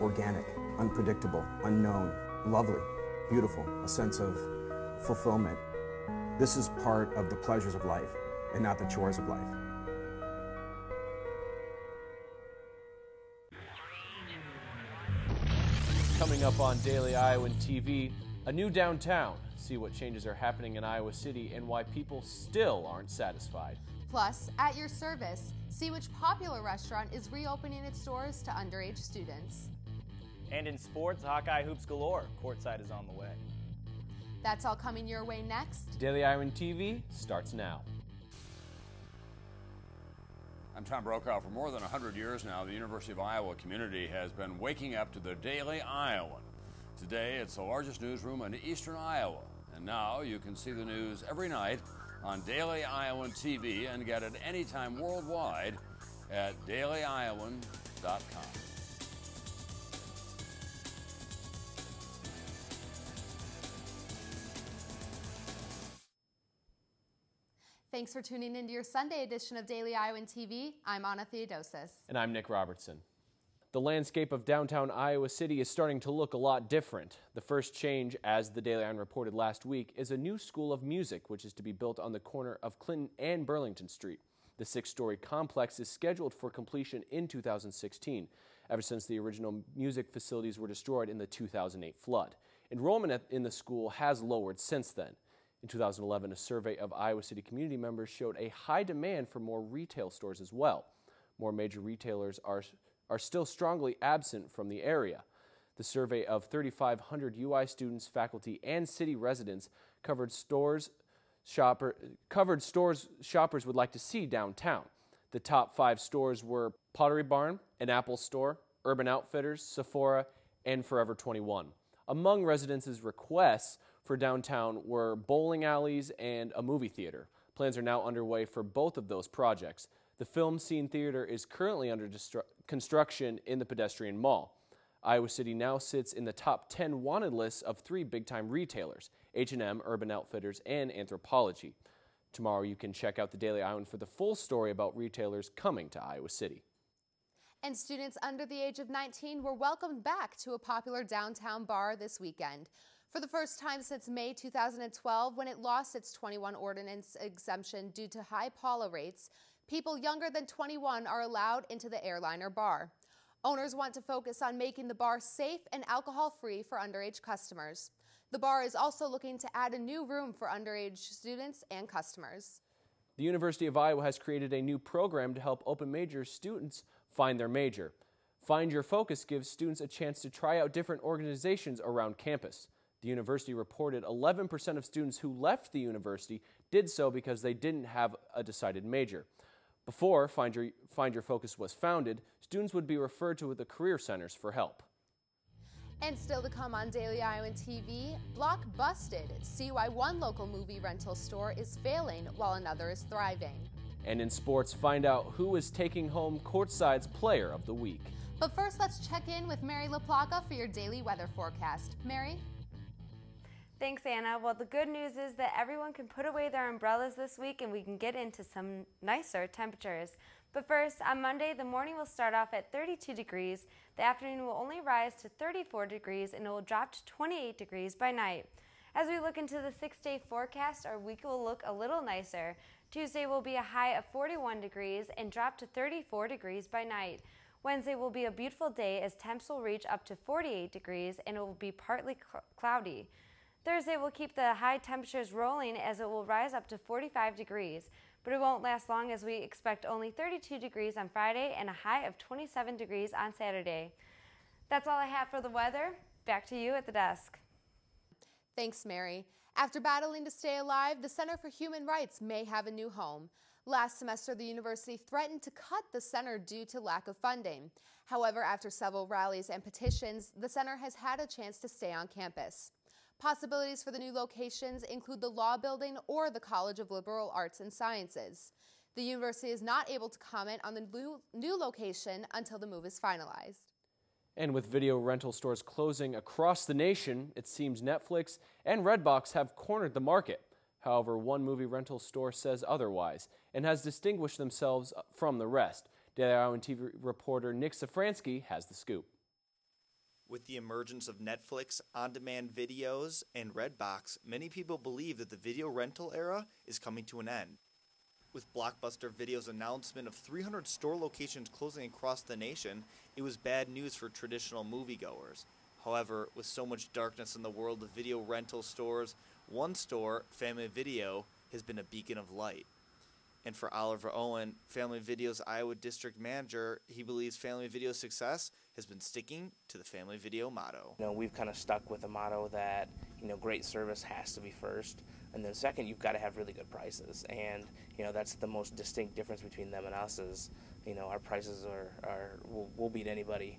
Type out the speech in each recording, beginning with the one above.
organic, unpredictable, unknown, lovely, beautiful, a sense of fulfillment. This is part of the pleasures of life and not the chores of life. Coming up on Daily Iowan TV, a new downtown. See what changes are happening in Iowa City and why people still aren't satisfied. Plus, at your service, see which popular restaurant is reopening its doors to underage students. And in sports, Hawkeye hoops galore. Courtside is on the way. That's all coming your way next. Daily Iowan TV starts now. I'm Tom Brokaw. For more than 100 years now, the University of Iowa community has been waking up to the Daily Iowan. Today, it's the largest newsroom in eastern Iowa. And now you can see the news every night on Daily Iowan TV and get it anytime worldwide at dailyiowan.com. Thanks for tuning into your Sunday edition of Daily Iowan TV. I'm Anna Theodosis. And I'm Nick Robertson. The landscape of downtown Iowa City is starting to look a lot different. The first change, as the Daily Iowan reported last week, is a new school of music, which is to be built on the corner of Clinton and Burlington Street. The 6-story complex is scheduled for completion in 2016, ever since the original music facilities were destroyed in the 2008 flood. Enrollment in the school has lowered since then. In 2011, a survey of Iowa City community members showed a high demand for more retail stores as well. More major retailers are still strongly absent from the area. The survey of 3,500 UI students, faculty, and city residents covered stores shoppers would like to see downtown. The top 5 stores were Pottery Barn, an Apple store, Urban Outfitters, Sephora, and Forever 21. Among residents' requests for downtown were bowling alleys and a movie theater. Plans are now underway for both of those projects. The Film Scene Theater is currently under construction in the pedestrian mall. Iowa City now sits in the top 10 wanted lists of 3 big-time retailers, H&M, Urban Outfitters, and Anthropologie. Tomorrow you can check out the Daily Iowan for the full story about retailers coming to Iowa City. And students under the age of 19 were welcomed back to a popular downtown bar this weekend. For the first time since May 2012, when it lost its 21 ordinance exemption due to high Paula rates, people younger than 21 are allowed into the Airliner bar. Owners want to focus on making the bar safe and alcohol-free for underage customers. The bar is also looking to add a new room for underage students and customers. The University of Iowa has created a new program to help open major students find their major. Find Your Focus gives students a chance to try out different organizations around campus. The university reported 11% of students who left the university did so because they didn't have a decided major. Before Find Your Focus was founded, students would be referred to the career centers for help. And still to come on Daily Iowan TV, Block Busted. See why one local movie rental store is failing while another is thriving. And in sports, find out who is taking home Courtside's Player of the Week. But first, let's check in with Mary LaPlaca for your daily weather forecast. Mary? Thanks, Anna. Well, the good news is that everyone can put away their umbrellas this week and we can get into some nicer temperatures. But first, on Monday, the morning will start off at 32 degrees. The afternoon will only rise to 34 degrees and it will drop to 28 degrees by night. As we look into the 6-day forecast, our week will look a little nicer. Tuesday will be a high of 41 degrees and drop to 34 degrees by night. Wednesday will be a beautiful day as temps will reach up to 48 degrees and it will be partly cloudy. Thursday will keep the high temperatures rolling as it will rise up to 45 degrees, but it won't last long as we expect only 32 degrees on Friday and a high of 27 degrees on Saturday. That's all I have for the weather. Back to you at the desk. Thanks, Mary. After battling to stay alive, the Center for Human Rights may have a new home. Last semester, the university threatened to cut the center due to lack of funding. However, after several rallies and petitions, the center has had a chance to stay on campus. Possibilities for the new locations include the Law Building or the College of Liberal Arts and Sciences. The university is not able to comment on the new location until the move is finalized. And with video rental stores closing across the nation, it seems Netflix and Redbox have cornered the market. However, one movie rental store says otherwise and has distinguished themselves from the rest. Daily Iowan TV reporter Nick Safransky has the scoop. With the emergence of Netflix, on-demand videos, and Redbox, many people believe that the video rental era is coming to an end. With Blockbuster Video's announcement of 300 store locations closing across the nation, it was bad news for traditional moviegoers. However, with so much darkness in the world of video rental stores, one store, Family Video, has been a beacon of light. And for Oliver Owen, Family Video's Iowa District Manager, he believes Family Video's success has been sticking to the Family Video motto. We've kind of stuck with the motto that, great service has to be first. And then second, you've got to have really good prices. And, that's the most distinct difference between them and us is, our prices we'll beat anybody.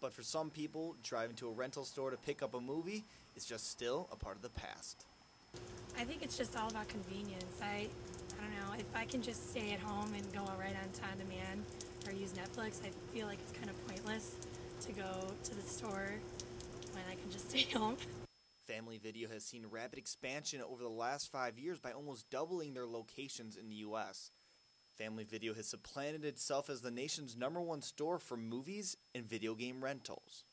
But for some people, driving to a rental store to pick up a movie is just still a part of the past. I think it's just all about convenience. I don't know, if I can just stay at home and go right on demand or use Netflix, I feel like it's kind of pointless to go to the store when I can just stay home. Family Video has seen rapid expansion over the last 5 years by almost doubling their locations in the U.S. Family Video has supplanted itself as the nation's #1 store for movies and video game rentals.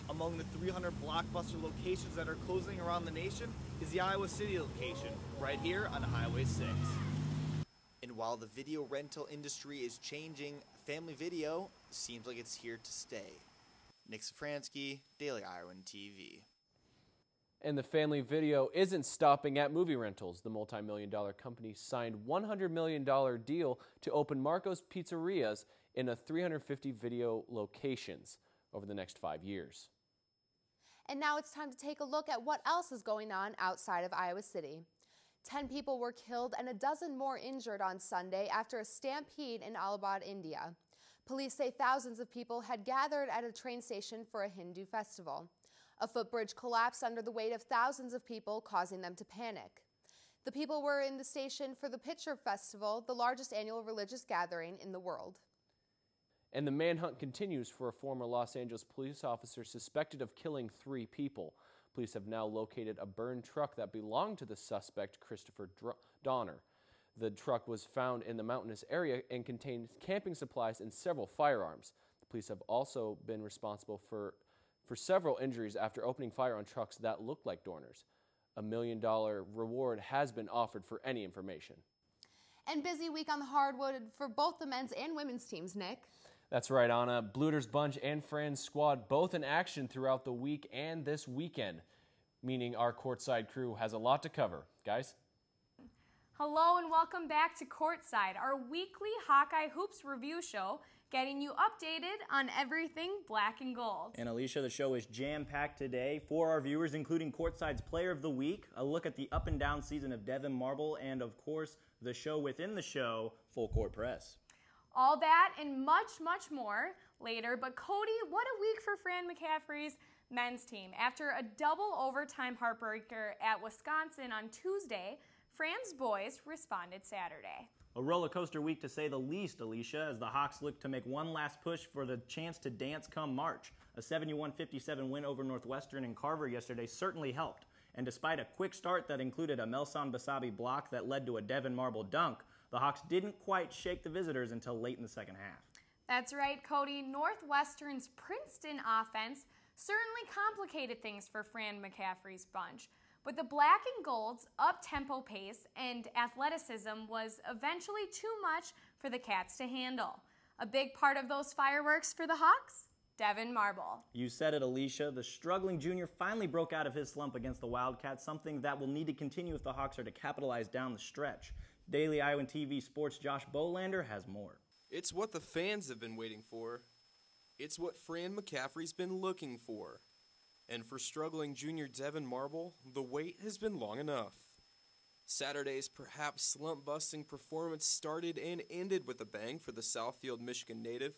Among the 300 Blockbuster locations that are closing around the nation is the Iowa City location, right here on Highway 6. And while the video rental industry is changing, Family Video seems like it's here to stay. Nick Safransky, Daily Iowan TV. And the Family Video isn't stopping at movie rentals. The multi-million-dollar company signed a $100 million deal to open Marco's Pizzerias in 350 video locations over the next 5 years. And now it's time to take a look at what else is going on outside of Iowa City. 10 people were killed and a dozen more injured on Sunday after a stampede in Allahabad, India. Police say thousands of people had gathered at a train station for a Hindu festival. A footbridge collapsed under the weight of thousands of people, causing them to panic. The people were in the station for the Pitcher Festival, the largest annual religious gathering in the world. And the manhunt continues for a former Los Angeles police officer suspected of killing 3 people. Police have now located a burned truck that belonged to the suspect, Christopher Donner. The truck was found in the mountainous area and contained camping supplies and several firearms. The police have also been responsible for several injuries after opening fire on trucks that looked like Dorner's. $1 million reward has been offered for any information. And busy week on the hardwood for both the men's and women's teams, Nick. That's right, Anna. Bluter's Bunch and Fran's squad both in action throughout the week and this weekend, meaning our courtside crew has a lot to cover. Guys? Hello and welcome back to Courtside, our weekly Hawkeye Hoops review show, getting you updated on everything black and gold. And Alicia, the show is jam-packed today for our viewers, including Courtside's Player of the Week, a look at the up and down season of Devin Marble, and of course, the show within the show, Full Court Press. All that and much, much more later. But Cody, what a week for Fran McCaffrey's men's team. After a double overtime heartbreaker at Wisconsin on Tuesday, Fran's boys responded Saturday. A roller coaster week to say the least, Alicia, as the Hawks look to make one last push for the chance to dance come March. A 71-57 win over Northwestern in Carver yesterday certainly helped. And despite a quick start that included a Melson Basabi block that led to a Devin Marble dunk, the Hawks didn't quite shake the visitors until late in the second half. That's right, Cody. Northwestern's Princeton offense certainly complicated things for Fran McCaffrey's bunch. But the black and gold's up-tempo pace and athleticism was eventually too much for the Cats to handle. A big part of those fireworks for the Hawks? Devin Marble. You said it, Alicia. The struggling junior finally broke out of his slump against the Wildcats, something that will need to continue if the Hawks are to capitalize down the stretch. Daily Iowan TV Sports' Josh Bolander has more. It's what the fans have been waiting for. It's what Fran McCaffrey's been looking for. And for struggling junior Devin Marble, the wait has been long enough. Saturday's perhaps slump-busting performance started and ended with a bang for the Southfield, Michigan native,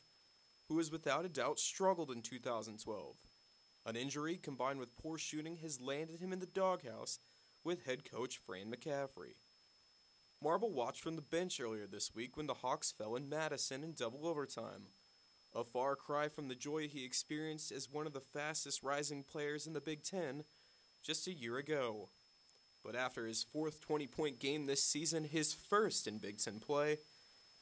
who has without a doubt struggled in 2012. An injury combined with poor shooting has landed him in the doghouse with head coach Fran McCaffrey. Marble watched from the bench earlier this week when the Hawks fell in Madison in double overtime. A far cry from the joy he experienced as one of the fastest rising players in the Big Ten just a year ago. But after his fourth 20-point game this season, his first in Big Ten play,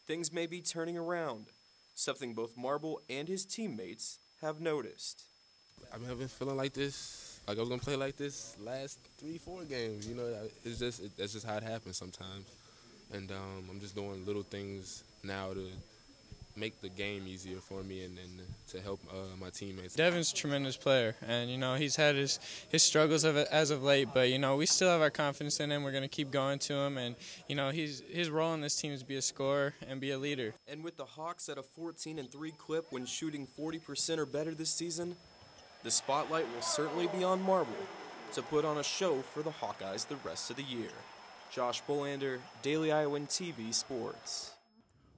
things may be turning around, something both Marble and his teammates have noticed. I mean, I've been feeling like this, like I was gonna play like this last 3-4 games. You know, that's just how it happens sometimes. And I'm just doing little things now to make the game easier for me and to help my teammates. Devin's a tremendous player, and he's had his struggles as of late, but we still have our confidence in him. We're going to keep going to him, and his role in this team is to be a scorer and be a leader. And with the Hawks at a 14-3 clip when shooting 40% or better this season, the spotlight will certainly be on Marble to put on a show for the Hawkeyes the rest of the year. Josh Bolander, Daily Iowan TV Sports.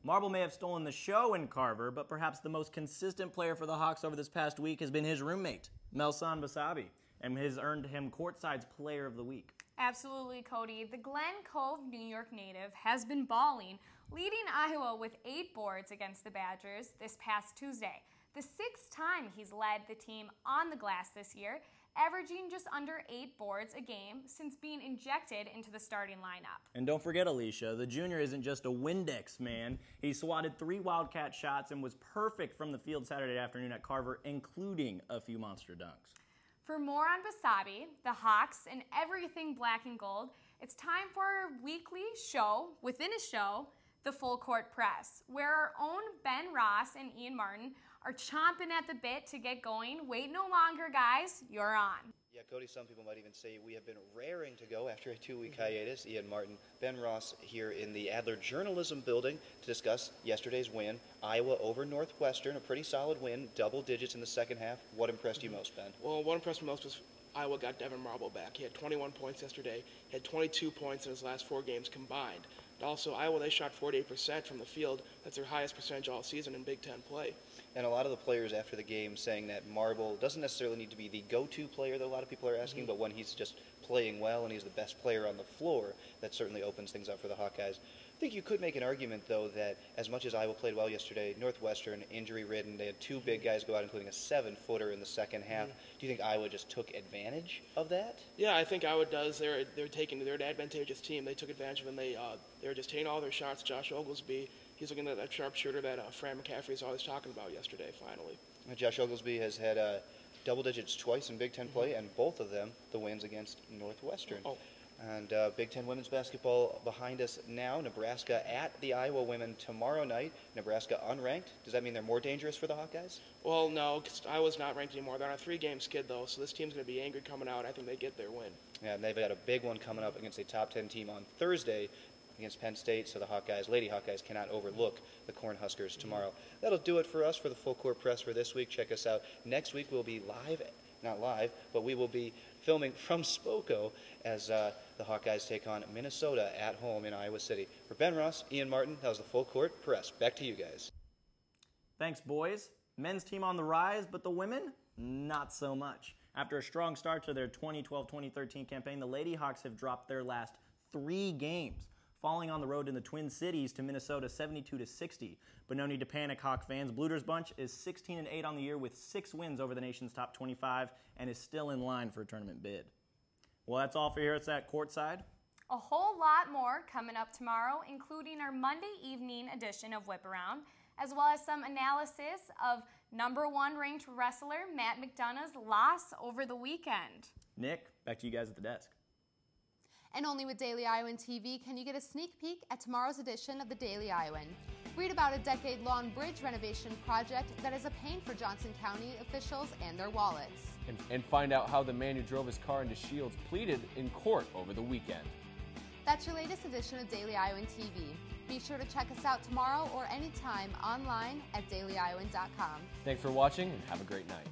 Marble may have stolen the show in Carver, but perhaps the most consistent player for the Hawks over this past week has been his roommate, Melsan Basabi, and has earned him Courtside's Player of the Week. Absolutely, Cody. The Glen Cove, New York native has been balling, leading Iowa with 8 boards against the Badgers this past Tuesday. The 6th time he's led the team on the glass this year, averaging just under 8 boards a game since being injected into the starting lineup. And don't forget, Alicia, the junior isn't just a Windex man. He swatted 3 Wildcat shots and was perfect from the field Saturday afternoon at Carver, including a few monster dunks. For more on Basabi, the Hawks, and everything black and gold, it's time for our weekly show within a show, the Full Court Press, where our own Ben Ross and Ian Martin are chomping at the bit to get going. Wait no longer, guys. You're on. Yeah, Cody, some people might even say we have been raring to go after a 2-week hiatus. Ian Martin, Ben Ross here in the Adler Journalism Building to discuss yesterday's win. Iowa over Northwestern, a pretty solid win, double digits in the second half. What impressed you most, Ben? Well, what impressed me most was Iowa got Devin Marble back. He had 21 points yesterday. He had 22 points in his last 4 games combined. And also, Iowa, they shot 48% from the field. That's their highest percentage all season in Big Ten play. And a lot of the players after the game saying that Marble doesn't necessarily need to be the go-to player that a lot of people are asking, but when he's just playing well and he's the best player on the floor, that certainly opens things up for the Hawkeyes. I think you could make an argument, though, that as much as Iowa played well yesterday, Northwestern, injury-ridden, they had 2 big guys go out, including a 7-footer in the second half. Do you think Iowa just took advantage of that? Yeah, I think Iowa does. They're an advantageous team. They took advantage of it, and they were just taking all their shots. Josh Oglesby, he's looking at that sharpshooter that Fran McCaffrey is always talking about yesterday, finally. Josh Oglesby has had double digits twice in Big Ten play, and both of them the wins against Northwestern. And Big Ten women's basketball behind us now. Nebraska at the Iowa women tomorrow night. Nebraska unranked. Does that mean they're more dangerous for the Hawkeyes? Well, no, because Iowa's not ranked anymore. They're on a 3-game skid, though, so this team's going to be angry coming out. I think they get their win. Yeah, and they've got a big one coming up against a top 10 team on Thursday against Penn State, so the Hawkeyes, Lady Hawkeyes, cannot overlook the Cornhuskers tomorrow. That'll do it for us for the Full Court Press for this week. Check us out. Next week we'll be not live, but we will be filming from Spoko as the Hawkeyes take on Minnesota at home in Iowa City. For Ben Ross, Ian Martin, that was the Full Court Press. Back to you guys. Thanks, boys. Men's team on the rise, but the women, not so much. After a strong start to their 2012-2013 campaign, the Lady Hawks have dropped their last 3 games, falling on the road in the Twin Cities to Minnesota 72-60. But no need to panic, Hawk fans. Bluder's bunch is 16-8 on the year with 6 wins over the nation's top 25 and is still in line for a tournament bid. Well, that's all for here at Courtside. A whole lot more coming up tomorrow, including our Monday evening edition of Whip Around, as well as some analysis of #1 ranked wrestler Matt McDonough's loss over the weekend. Nick, back to you guys at the desk. And only with Daily Iowan TV can you get a sneak peek at tomorrow's edition of the Daily Iowan. Read about a decade-long bridge renovation project that is a pain for Johnson County officials and their wallets. And find out how the man who drove his car into Shields pleaded in court over the weekend. That's your latest edition of Daily Iowan TV. Be sure to check us out tomorrow or anytime online at dailyiowan.com. Thanks for watching and have a great night.